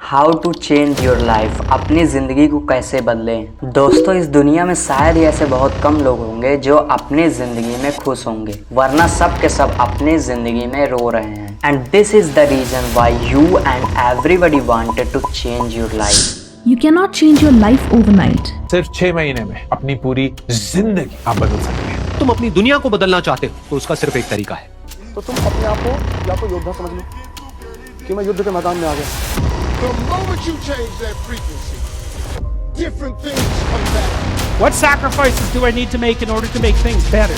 How to change your life, अपनी ज़िंदगी को कैसे बदलें। दोस्तों, इस दुनिया में शायद ही ऐसे बहुत कम लोग होंगे जो अपनी ज़िंदगी में खुश होंगे, वरना सब के सब अपनी ज़िंदगी में रो रहे हैं। And this is the reason why you and everybody wanted to change your life. You cannot change your life overnight. सिर्फ 6 महीने में अपनी पूरी जिंदगी आप बदल सकते हैं। तुम अपनी दुनिया को बदलना चाहते हो तो उसका सिर्फ एक तरीका है। तो तुम अपने आप को या तो योद्धा समझ लो कि मैं युद्ध के मैदान में आ गया। The moment you change that frequency, different things come back. What sacrifices do I need to make in order to make things better?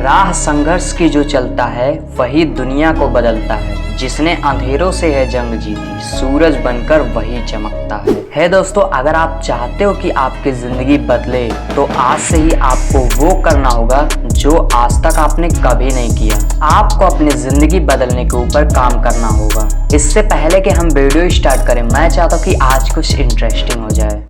राह संघर्ष की जो चलता है वही दुनिया को बदलता है। जिसने अंधेरों से है जंग जीती, सूरज बनकर वही चमकता है दोस्तों, अगर आप चाहते हो कि आपकी जिंदगी बदले तो आज से ही आपको वो करना होगा जो आज तक आपने कभी नहीं किया। आपको अपनी जिंदगी बदलने के ऊपर काम करना होगा। इससे पहले कि हम वीडियो स्टार्ट करें, मैं चाहता हूँ कि आज कुछ इंटरेस्टिंग हो जाए।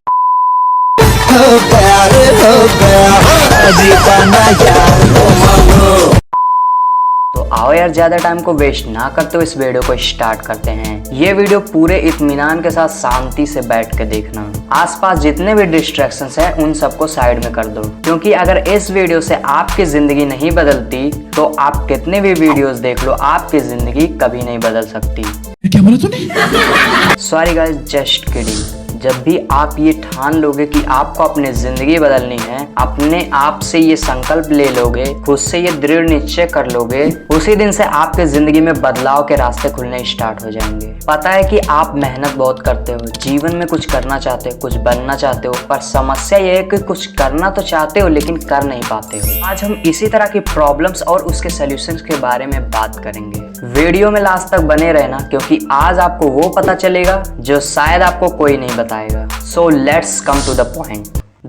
तो आओ यार, ज्यादा टाइम को वेस्ट ना करते हुए इस वीडियो को स्टार्ट करते हैं। ये वीडियो पूरे इत्मीनान के साथ शांति से बैठ के देखना। आसपास जितने भी डिस्ट्रैक्शंस हैं उन सबको साइड में कर दो, क्योंकि अगर इस वीडियो से आपकी जिंदगी नहीं बदलती तो आप कितने भी वीडियोस देख लो, आपकी जिंदगी कभी नहीं बदल सकती। क्या बोला तूने? Sorry guys, just kidding. जब भी आप ये ठान लोगे कि आपको अपनी जिंदगी बदलनी है, अपने आप से ये संकल्प ले लोगे, खुद से ये दृढ़ निश्चय कर लोगे, उसी दिन से आपके जिंदगी में बदलाव के रास्ते खुलने स्टार्ट हो जाएंगे। पता है कि आप मेहनत बहुत करते हो, जीवन में कुछ करना चाहते हो, कुछ बनना चाहते हो, पर समस्या ये है कि कुछ करना तो चाहते हो लेकिन कर नहीं पाते हो। आज हम इसी तरह की प्रॉब्लम्स और उसके सॉल्यूशंस के बारे में बात करेंगे। वीडियो में लास्ट तक बने रहना, क्योंकि आज आपको वो पता चलेगा जो शायद आपको कोई नहीं बताएगा। So let's come to the point.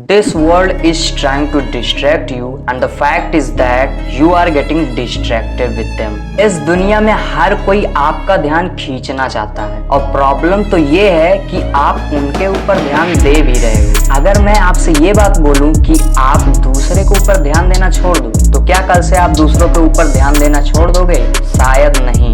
This world is trying to distract you and the fact is that you are getting distracted with them. इस दुनिया में हर कोई आपका ध्यान खींचना चाहता है और प्रॉब्लम तो ये है कि आप उनके ऊपर ध्यान दे भी रहे हो। अगर मैं आपसे ये बात बोलूं कि आप दूसरे के ऊपर ध्यान देना छोड़ दो, तो क्या कल से आप दूसरों के ऊपर ध्यान देना छोड़ दोगे? शायद नहीं।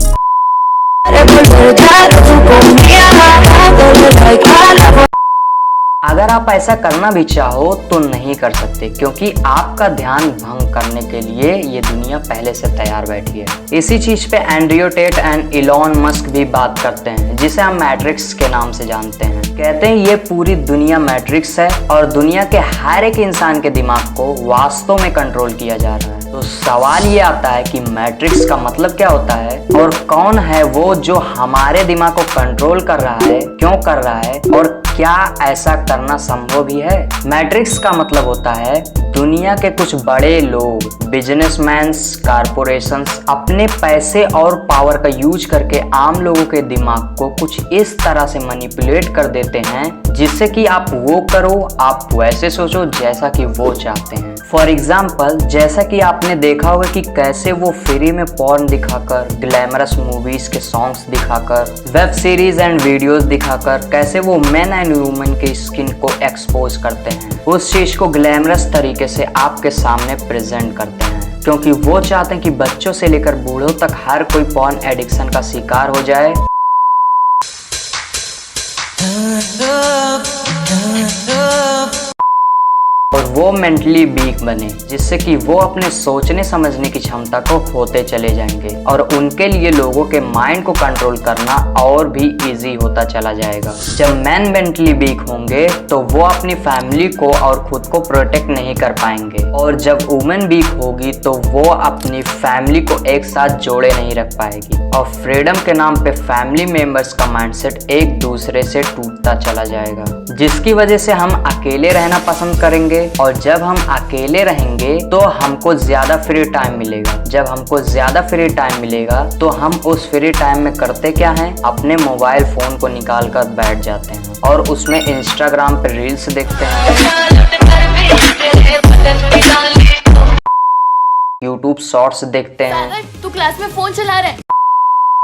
अगर आप ऐसा करना भी चाहो तो नहीं कर सकते, क्योंकि आपका ध्यान भंग करने के लिए ये दुनिया पहले से तैयार बैठी है। इसी चीज पे Andrew Tate and Elon Musk भी बात करते हैं, जिसे हम मैट्रिक्स के नाम से जानते हैं। कहते हैं ये पूरी दुनिया मैट्रिक्स है और दुनिया के हर एक इंसान के दिमाग को वास्तव में कंट्रोल किया जा रहा है। तो सवाल ये आता है कि मैट्रिक्स का मतलब क्या होता है और कौन है वो जो हमारे दिमाग को कंट्रोल कर रहा है, क्यों कर रहा है और क्या ऐसा करना संभव भी है? मैट्रिक्स का मतलब होता है दुनिया के कुछ बड़े लोग, बिजनेसमैन्स, कारपोरेशंस अपने पैसे और पावर का यूज करके आम लोगों के दिमाग को कुछ इस तरह से मैनिपुलेट कर देते हैं जिससे कि आप वो करो, आप वैसे सोचो जैसा कि वो चाहते हैं। फॉर एग्जाम्पल, जैसा कि आपने देखा होगा कि कैसे वो फ्री में पॉर्न दिखाकर, ग्लैमरस मूवीज के सॉन्ग्स दिखाकर, वेब सीरीज एंड वीडियोस दिखाकर कैसे वो मेन एंड वुमेन के स्किन को एक्सपोज करते हैं, उस चीज को ग्लैमरस तरीके से आपके सामने प्रेजेंट करते हैं, क्योंकि वो चाहते हैं कि बच्चों से लेकर बूढ़ों तक हर कोई पॉर्न एडिक्शन का शिकार हो जाए। और वो मेंटली वीक बने, जिससे कि वो अपने सोचने समझने की क्षमता को खोते चले जाएंगे और उनके लिए लोगों के माइंड को कंट्रोल करना और भी इजी होता चला जाएगा। जब मैन मेंटली वीक होंगे तो वो अपनी फैमिली को और खुद को प्रोटेक्ट नहीं कर पाएंगे, और जब वुमेन वीक होगी तो वो अपनी फैमिली को एक साथ जोड़े नहीं रख पाएगी और फ्रीडम के नाम पे फैमिली मेंबर्स का माइंडसेट एक दूसरे से टूटता चला जाएगा, जिसकी वजह से हम अकेले रहना पसंद करेंगे। और जब हम अकेले रहेंगे तो हमको ज्यादा फ्री टाइम मिलेगा। जब हमको ज्यादा फ्री टाइम मिलेगा तो हम उस फ्री टाइम में करते क्या हैं? अपने मोबाइल फोन को निकाल कर बैठ जाते हैं और उसमें इंस्टाग्राम पे रील्स देखते हैं, यूट्यूब शॉर्ट्स देखते हैं। तू क्लास में फोन चला रहा है।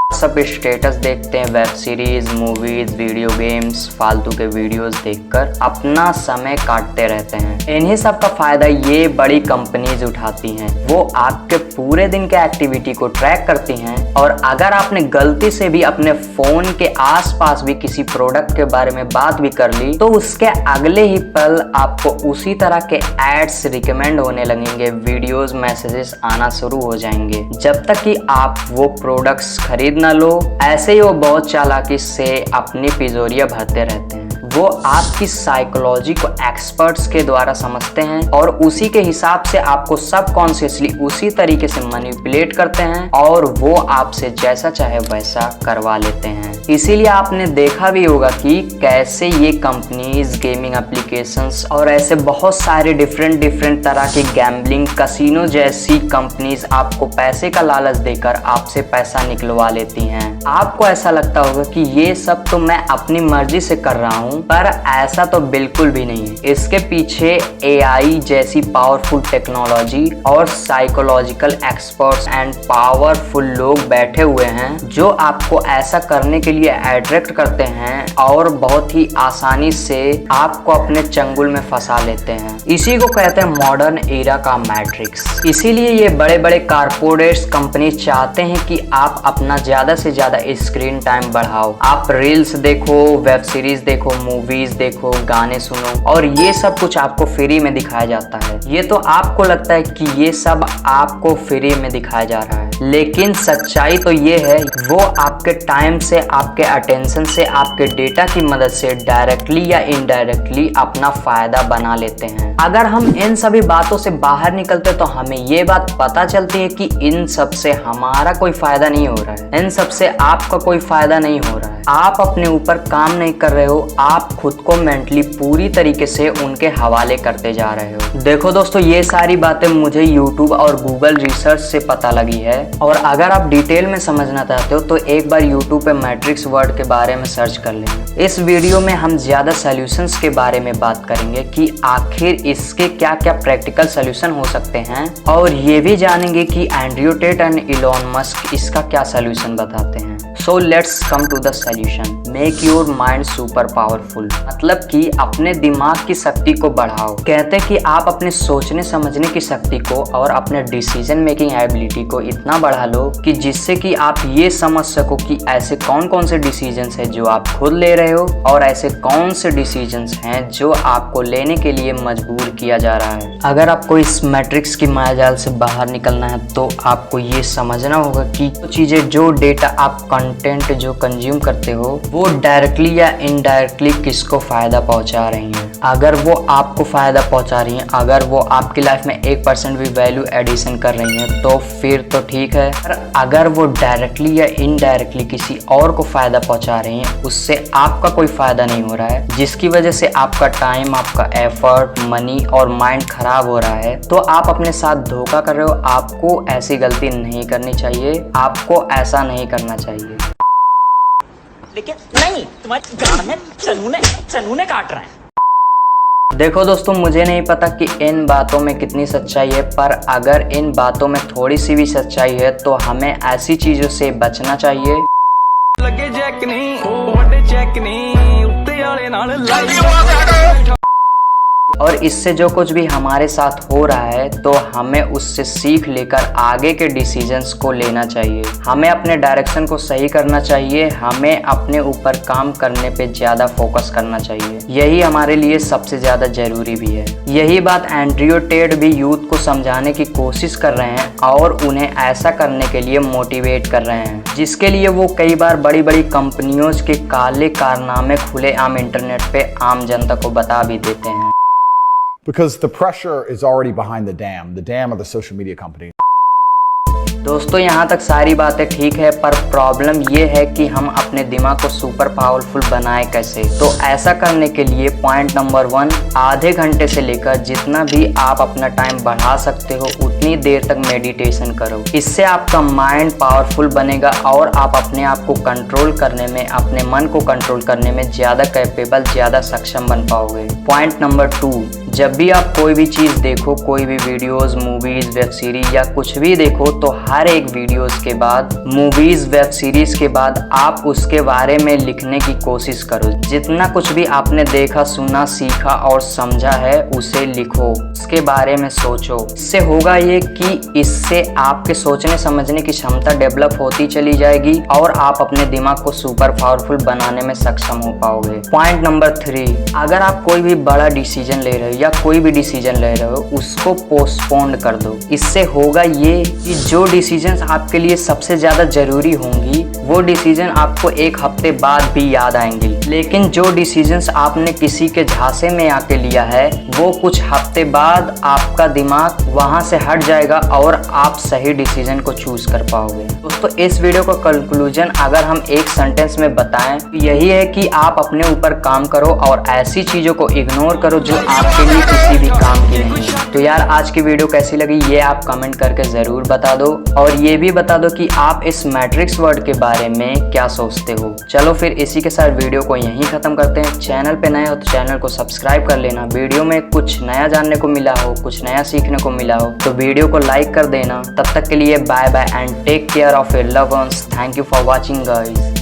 सब स्टेटस देखते हैं, web series, movies, video games, फालतू के वीडियोस देखकर अपना समय काटते रहते हैं। इन्हीं सब का फायदा ये बड़ी कंपनीज उठाती हैं। वो आपके पूरे दिन के एक्टिविटी को ट्रैक करती हैं और अगर आपने गलती से भी अपने फोन के आसपास भी किसी प्रोडक्ट के बारे में बात भी कर ली तो उसके अगले ही पल आपको उसी तरह के एड्स रिकमेंड होने लगेंगे, वीडियोस, मैसेजेस आना शुरू हो जाएंगे। जब तक कि आप वो प्रोडक्ट्स खरीद ना लो, ऐसे ही वो बहुत चालाकी से अपनी तिजोरियां भरते रहते हैं। वो आपकी साइकोलॉजी को एक्सपर्ट्स के द्वारा समझते हैं और उसी के हिसाब से आपको सबकॉन्शियसली उसी तरीके से मैनिपुलेट करते हैं और वो आपसे जैसा चाहे वैसा करवा लेते हैं। इसीलिए आपने देखा भी होगा कि कैसे ये कंपनीज, गेमिंग एप्लीकेशंस और ऐसे बहुत सारे डिफरेंट तरह की गैम्बलिंग, कसिनो जैसी कंपनीज आपको पैसे का लालच देकर आपसे पैसा निकलवा लेती हैं। आपको ऐसा लगता होगा कि ये सब तो मैं अपनी मर्जी से कर रहा हूँ, पर ऐसा तो बिल्कुल भी नहीं है। इसके पीछे AI जैसी पावरफुल टेक्नोलॉजी और साइकोलॉजिकल एक्सपर्ट्स एंड पावरफुल लोग बैठे हुए हैं जो आपको ऐसा करने के लिए अट्रैक्ट करते हैं और बहुत ही आसानी से आपको अपने चंगुल में फंसा लेते हैं। इसी को कहते हैं मॉडर्न एरा का मैट्रिक्स। इसीलिए ये बड़े बड़े कारपोरेट्स कंपनी चाहते हैं कि आप अपना ज्यादा से ज्यादा स्क्रीन टाइम बढ़ाओ। आप रील्स देखो, वेब सीरीज देखो, मूवीज देखो, गाने सुनो और ये सब कुछ आपको फ्री में दिखाया जाता है। ये तो आपको लगता है कि ये सब आपको फ्री में दिखाया जा रहा है, लेकिन सच्चाई तो ये है वो आपके टाइम से, आपके अटेंशन से, आपके डेटा की मदद से डायरेक्टली या इनडायरेक्टली अपना फायदा बना लेते हैं। अगर हम इन सभी बातों से बाहर निकलते तो हमें ये बात पता चलती है कि इन सब से हमारा कोई फायदा नहीं हो रहा है, इन सब से आपका कोई फायदा नहीं हो रहा है। आप अपने ऊपर काम नहीं कर रहे हो, आप खुद को मेंटली पूरी तरीके से उनके हवाले करते जा रहे हो। देखो दोस्तों, ये सारी बातें मुझे YouTube और Google रिसर्च से पता लगी है और अगर आप डिटेल में समझना चाहते हो तो एक बार YouTube पे मैट्रिक्स वर्ड के बारे में सर्च कर लें। इस वीडियो में हम ज्यादा सॉल्यूशंस के बारे में बात करेंगे कि आखिर इसके क्या क्या प्रैक्टिकल सॉल्यूशन हो सकते हैं और ये भी जानेंगे कि Andrew Tate and Elon Musk इसका क्या सॉल्यूशन बताते हैं। So let's come to the solution. Make your mind super powerful, मतलब कि अपने दिमाग की शक्ति को बढ़ाओ। कहते हैं कि आप अपने सोचने समझने की शक्ति को और अपने डिसीजन मेकिंग एबिलिटी को इतना बढ़ा लो कि जिससे कि आप ये समझ सको कि ऐसे कौन कौन से डिसीजंस हैं जो आप खुद ले रहे हो और ऐसे कौन से डिसीजंस हैं जो आपको लेने के लिए मजबूर किया जा रहा है। अगर आपको इस मैट्रिक्स की मायाजाल से बाहर निकलना है तो आपको ये समझना होगा कि वो चीजें, जो डेटा आप कंटेंट जो कंज्यूम करते हो, वो डायरेक्टली या इनडायरेक्टली किसको फायदा पहुंचा रही हैं। अगर वो आपको फायदा पहुंचा रही हैं, अगर वो आपकी लाइफ में 1% भी वैल्यू एडिशन कर रही हैं तो फिर तो ठीक है, पर अगर वो डायरेक्टली या इनडायरेक्टली किसी और को फायदा पहुंचा रही हैं, उससे आपका कोई फायदा नहीं हो रहा है, जिसकी वजह से आपका टाइम, आपका एफर्ट, मनी और माइंड खराब हो रहा है, तो आप अपने साथ धोखा कर रहे हो। आपको ऐसी गलती नहीं करनी चाहिए, आपको ऐसा नहीं करना चाहिए। लेकिन नहीं, तुम्हारे गाल में चनूने काट रहे हैं। देखो दोस्तों, मुझे नहीं पता कि इन बातों में कितनी सच्चाई है, पर अगर इन बातों में थोड़ी सी भी सच्चाई है तो हमें ऐसी चीजों से बचना चाहिए। लगे चेक नहीं, वड्डे चेक नहीं, उत्ते वाले नाल और इससे जो कुछ भी हमारे साथ हो रहा है तो हमें उससे सीख लेकर आगे के डिसीजंस को लेना चाहिए। हमें अपने डायरेक्शन को सही करना चाहिए, हमें अपने ऊपर काम करने पे ज़्यादा फोकस करना चाहिए। यही हमारे लिए सबसे ज़्यादा ज़रूरी भी है। यही बात एंड्रयू टेट भी यूथ को समझाने की कोशिश कर रहे हैं और उन्हें ऐसा करने के लिए मोटिवेट कर रहे हैं, जिसके लिए वो कई बार बड़ी बड़ी कंपनियों के काले कारनामे खुलेआम इंटरनेट पे आम जनता को बता भी देते हैं। Because the pressure is already behind the dam of the social media company. दोस्तों, यहाँ तक सारी बातें ठीक है, पर प्रॉब्लम ये है कि हम अपने दिमाग को सुपर पावरफुल बनाए कैसे। तो ऐसा करने के लिए पॉइंट नंबर 1, आधे घंटे से लेकर जितना भी आप अपना टाइम बढ़ा सकते हो उतनी देर तक मेडिटेशन करो। इससे आपका माइंड पावरफुल बनेगा और आप अपने आप को कंट्रोल करने में, अपने मन को कंट्रोल करने में ज़्यादा कैपेबल, ज़्यादा सक्षम बन पाओगे। पॉइंट नंबर 2, जब भी आप कोई भी चीज़ देखो, कोई भी वीडियोस, मूवीज, वेब सीरीज या कुछ भी देखो, तो हर एक वीडियोस के बाद, मूवीज, वेब सीरीज के बाद आप उसके बारे में लिखने की कोशिश करो। जितना कुछ भी आपने देखा, सुना, सीखा और समझा है उसे लिखो, उसके बारे में सोचो। इससे होगा ये कि इससे आपके सोचने समझने की क्षमता डेवलप होती चली जाएगी और आप अपने दिमाग को सुपर पावरफुल बनाने में सक्षम हो पाओगे। पॉइंट नंबर 3, अगर आप कोई भी बड़ा डिसीजन ले रहे हो या कोई भी डिसीजन ले रहे हो उसको पोस्टपोन कर दो। इससे होगा ये कि जो डिसीजन आपके लिए सबसे ज्यादा जरूरी होंगी वो डिसीजन आपको एक हफ्ते बाद भी याद आएंगी, लेकिन जो डिसीजंस आपने किसी के झांसे में आके लिया है वो कुछ हफ्ते बाद आपका दिमाग वहां से हट जाएगा और आप सही डिसीजन को चूज कर पाओगे। दोस्तों, इस वीडियो का कंक्लूजन अगर हम एक सेंटेंस में बताएं तो यही है कि आप अपने ऊपर काम करो और ऐसी चीजों को इग्नोर करो जो आपके लिए किसी भी काम की नहीं है। तो यार, आज की वीडियो कैसी लगी ये आप कमेंट करके जरूर बता दो और ये भी बता दो कि आप इस मैट्रिक्स वर्ड के बारे में क्या सोचते हो। चलो फिर इसी के साथ वीडियो को यहीं खत्म करते हैं। चैनल पे नए हो तो चैनल को सब्सक्राइब कर लेना। वीडियो में कुछ नया जानने को मिला हो, कुछ नया सीखने को मिला हो तो वीडियो को लाइक कर देना। तब तक के लिए bye bye and take care of your loved ones. Thank you for watching guys.